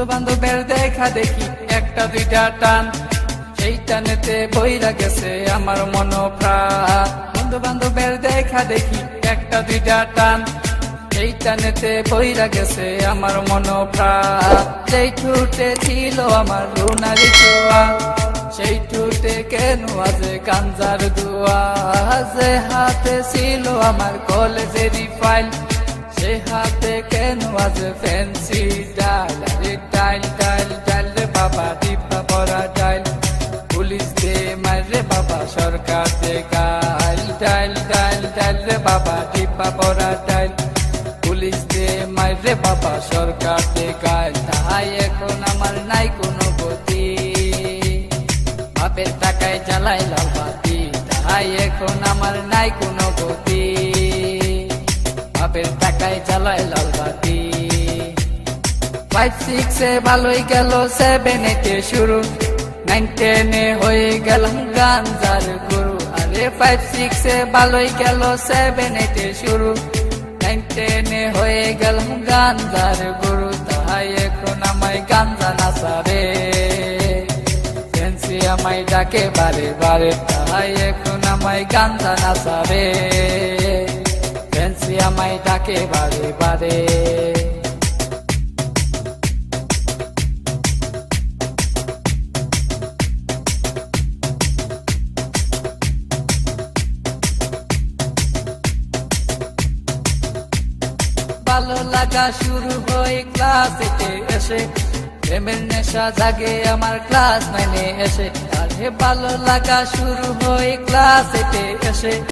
বন্ধু বান্ধবের দেখা দেখি একটা দুইটা টান, সেই টানেতে বইরা গেছে আমার মন প্রাণ। বন্ধু বান্ধবের দেখা দেখি একটা দুইটা টান, সেই টানেতে বইরা গেছে আমার মন প্রাণ। যেই ঠুটে ছিল আমার রুনারি ছোঁয়া, সেই ঠুটে কেন আজে গাঞ্জার দুয়া। যে হাতে ছিল আমার কলেজেরই ফাইল, সে হাতে কেন আজ ফ্যান্সি ডাইল। আরে ডাইল ডাইল ডাইল রে বাবা, টিপা পরা ডাইল, পুলিশ দে মারে বাবা, সরকার দে গাইল। ডাইল ডাইল ডাইল রে বাবা, টিপা পরা ডাইল, পুলিশ দে মারে বাবা, সরকার দে গাইল। তাই এখন আমার নাই কোনো গতি, বাপের টাকায় জ্বালাই লাল বাতি। তাই এখন আমার নাই কোনো গতি, বাপের টাকায় জ্বালায় লাল বাতি। 5-6 ভালোই গেল, 7-8 শুরু, 9-10 হয়ে গেলাম গাঞ্জার গুরু। আরে 5-6 ভালোই গেল, 7-8 শুরু, 9-10 হয়ে গেলাম গাঞ্জার গুরু। তাই এখন আমায় গাঞ্জা নাচাবে, ফ্যান্সি আমায় ডাকে বারে বারে। তাই এখন আমায় গাঞ্জা নাচাবে, ফ্যান্সি আমায় ডাকে বারে বারে। ভালো লাগা শুরু হয় ক্লাস 8 এসে, প্রেমের নেশা জাগে আমার ক্লাস 9 এসে। আরে ভালো লাগা শুরু হয় ক্লাস 8 এসে।